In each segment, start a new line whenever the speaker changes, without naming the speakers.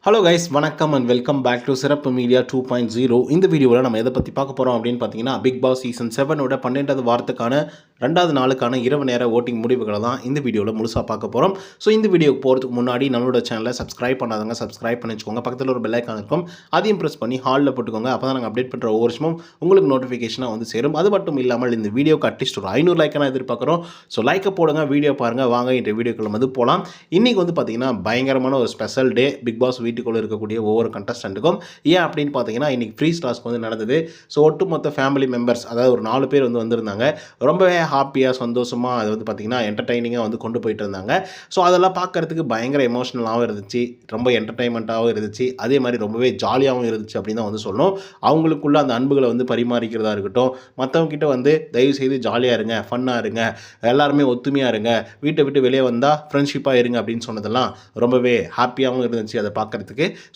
Hello guys, வணக்கம் and welcome back to சிறப்பு media 2.0. இந்த வீடியோவில் நம்ம எதை பற்றி பார்க்க போகிறோம் அப்படின்னு பார்த்தீங்கன்னா, பிக் பாஸ் சீசன் 7ஓட 12வது வாரத்துக்கான 2வது நாளுக்கான இரவு நேர ஓட்டிங் முடிவுகளை தான் இந்த வீடியோவில் முழுசாக பார்க்க போகிறோம். ஸோ இந்த வீடியோக்கு போகிறதுக்கு முன்னாடி நம்மளோட சேனலை சப்ஸ்கிரைப் பண்ணாதவங்க சப்ஸ்கிரைப் பண்ணி வச்சுக்கோங்க. பக்கத்தில் ஒரு பெல் ஐக்கான் இருக்கும், அதையும் ப்ரெஸ் பண்ணி ஹாலில் போட்டுக்கோங்க. அப்போ தான் நாங்கள் அப்டேட் பண்ணுற ஒவ்வொரு விஷயமும் உங்களுக்கு நோட்டிஃபிகேஷனாக வந்து சேரும். அது மட்டும் இல்லாமல் இந்த வீடியோக்கு அட்லீஸ்ட் ஒரு 500 லைக்காக எதிர்பார்க்குறோம். ஸோ லைக்கை போடுங்க, வீடியோ பாருங்கள். வாங்க இந்த வீடியோக்குள்ள வந்து போகலாம். இன்றைக்கி வந்து பார்த்தீங்கன்னா பயங்கரமான ஒரு ஸ்பெஷல் டே பிக் பாஸ் வீட்டுக்குள்ளே இருக்கக்கூடிய ஒவ்வொரு கண்டஸ்டண்ட்டுக்கும். ஏன் அப்படின்னு பார்த்தீங்கன்னா, இன்றைக்கி ஃப்ரீ டாஸ்க் வந்து நடந்தது. ஸோ ஒட்டுமொத்த ஃபேமிலி மெம்பர்ஸ், அதாவது ஒரு 4 பேர் வந்து வந்திருந்தாங்க. ரொம்பவே ஹாப்பியாக சந்தோஷமாக அது வந்து பார்த்திங்கன்னா என்டர்டைனிங்காக வந்து கொண்டு போயிட்டு இருந்தாங்க. ஸோ அதெல்லாம் பார்க்குறதுக்கு பயங்கர எமோஷ்னலாகவும் இருந்துச்சு, ரொம்ப என்டர்டைன்மெண்ட்டாகவும் இருந்துச்சு, அதே மாதிரி ரொம்பவே ஜாலியாகவும் இருந்துச்சு அப்படின்னு தான் வந்து சொல்லணும். அவங்களுக்குள்ள அந்த அன்புகளை வந்து பரிமாறிக்கிறதா இருக்கட்டும், மற்றவங்ககிட்ட வந்து தயவுசெய்து ஜாலியாக இருங்க, ஃபன்னாக இருங்க, எல்லாருமே ஒத்துமையாக இருங்க, வீட்டை விட்டு வெளியே வந்தால் ஃப்ரெண்ட்ஷிப்பாக இருங்க அப்படின்னு சொன்னதெல்லாம் ரொம்பவே ஹாப்பியாகவும் இருந்துச்சு அதை பார்க்குறதுக்கு.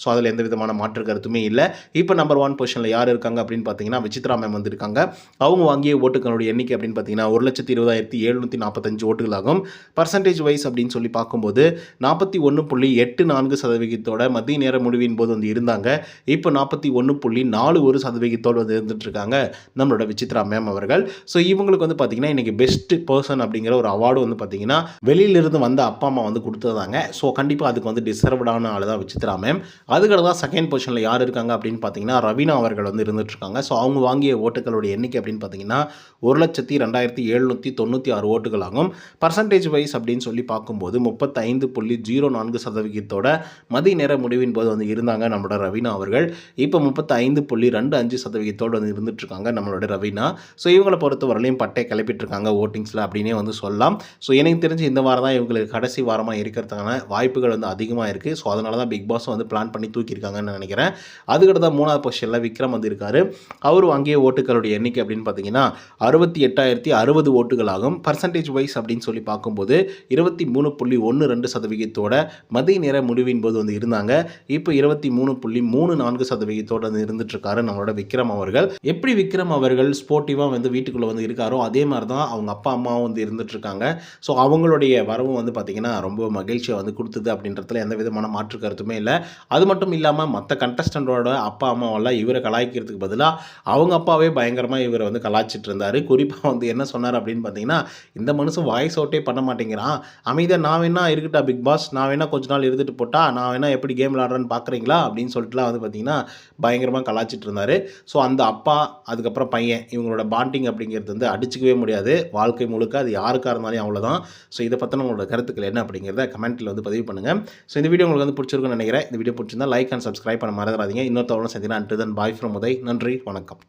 ஸோ அதில் எந்த விதமான மாற்று கருத்துமே இல்லை. இப்போ நம்பர் 1 பொசிஷனில் யார் இருக்காங்க அப்படின்னு பார்த்தீங்கன்னா, விசித்ரா மேம் வந்திருக்காங்க. அவங்க வாங்கிய ஓட்டுகளுடைய எண்ணிக்கை அப்படின்னு பார்த்தீங்கன்னா 1,20,745 ஓட்டுகளாகும். பர்சன்டேஜ் வைஸ் அப்படின்னு சொல்லி பார்க்கும்போது 41.84% மதிய நேர முடிவின் போது வந்து இருந்தாங்க. இப்போ 41.41% வந்து இருந்துட்டு இருக்காங்க நம்மளோட விசித்ரா மேம் அவர்கள். ஸோ இவங்களுக்கு வந்து பார்த்தீங்கன்னா இன்றைக்கி பெஸ்ட் பர்சன் அப்படிங்கிற ஒரு அவார்டு வந்து பார்த்தீங்கன்னா வெளியிலிருந்து வந்த அப்பா அம்மா வந்து கொடுத்ததாங்க. ஸோ கண்டிப்பாக அதுக்கு வந்து டிசர்வ்டான ஆள் தான் விசித்ரா மேம். அதுக்கடுத்து தான் செகண்ட் பொசிஷனில் யார் இருக்காங்க அப்படின்னு பார்த்தீங்கன்னா ரவீனா அவர்கள் வந்து இருந்துகிட்ருக்காங்க. ஸோ அவங்க வாங்கிய ஓட்டுகளுடைய எண்ணிக்கை அப்படின்னு பார்த்தீங்கன்னா 1,02,796 ஓட்டுகளாகும். பர்சன்டேஜ் வைஸ் அப்படின்னு சொல்லி பார்க்கும்போது 35.04% மதிய நேர முடிவின் போது வந்து இருந்தாங்க நம்மளோட ரவீனா அவர்கள். இப்போ 35.25% வந்து இருந்துகிட்ருக்காங்க நம்மளோட ரவீனா. ஸோ இவங்களை பொறுத்தவரையிலையும் பட்டை கிளப்பிட்டுருக்காங்க ஓட்டிங்ஸில் அப்படின்னே வந்து சொல்லலாம். ஸோ எனக்கு தெரிஞ்சு இந்த வாரம் தான் இவங்களுக்கு கடைசி வாரமாக இருக்கிறதுக்கான வாய்ப்புகள் வந்து அதிகமாக இருக்குது. ஸோ அதனால தான் பிக் பாஸ் வந்து பிளான் பண்ணி தூக்கியிருக்காங்கன்னு நினைக்கிறேன். அதுக்கடுத்து 3வது பொசிஷனில் விக்ரம் வந்து இருக்காரு. அவர் வாங்கிய ஓட்டுகளுடைய எண்ணிக்கை அப்படின்னு பார்த்தீங்கன்னா 68,060 ஓட்டுகளாகும். பர்சன்டேஜ் வைஸ் அப்படின்னு சொல்லி பார்க்கும்போது 23.12% மதிய நேர முடிவின் போது வந்து இருந்தாங்க. இப்போ 23.34% வந்து இருந்துட்டு இருக்காரு நம்மளோட விக்ரம் அவர்கள். எப்படி விக்ரம் அவர்கள் ஸ்போர்ட்டிவாக வந்து வீட்டுக்குள்ளே வந்து இருக்காரோ அதே மாதிரி தான் அவங்க அப்பா அம்மாவும் வந்து இருந்துட்டு இருக்காங்க. ஸோ அவங்களுடைய வரவும் வந்து பார்த்தீங்கன்னா ரொம்ப மகிழ்ச்சியை வந்து கொடுத்தது அப்படின்றதுல எந்த விதமான மாற்று கருத்துமே இல்லை. அது மட்டும் இல்லாமல் மற்ற கண்டஸ்டண்டோட அப்பா அம்மாவெல்லாம் இவரை கலாய்க்கிறதுக்கு பதிலாக அவங்க அப்பாவே பயங்கரமாக இவரை வந்து கலாய்ச்சிட்டு இருந்தார். குறிப்பாக வந்து என்ன சொன்னார் அப்படின்னு பார்த்தீங்கன்னா, இந்த மனுஷன் வாய்ஸ் அவுட்டே பண்ண மாட்டேங்கிறான், அமைதியாக நான் வேணா இருக்கட்டா பிக் பாஸ், நான் வேணா கொஞ்ச நாள் இருந்துட்டு போட்டா, நான் வேணா எப்படி கேம் விளாட்றேன்னு பார்க்குறீங்களா அப்படின்னு சொல்லிட்டுலாம் வந்து பார்த்தீங்கன்னா பயங்கரமாக கலாய்ச்சிட்டு இருந்தார். ஸோ அந்த அப்பா அதுக்கப்புறம் பையன் இவங்களோட பாண்டிங் அப்படிங்கிறது வந்து அடிச்சிக்கவே முடியாது வாழ்க்கை முழுக்க. அது யாருக்காக இருந்தாலும் அவ்வளோதான். ஸோ இதை பற்றின உங்களோட கருத்துக்கள் என்ன அப்படிங்கிறத கமெண்ட்டில் வந்து பதிவு பண்ணுங்கள். ஸோ இந்த வீடியோ உங்களுக்கு வந்து பிடிச்சிருக்குன்னு நினைக்கிறேன். இந்த வீடியோ பிடிச்சிருந்தா லைக் அண்ட் சப்ஸ்கிரைப் பண்ண மறந்துடாதீங்க. இன்னொரு தவறும் செஞ்சீங்கன்னா until then bye from Uday. நன்றி, வணக்கம்.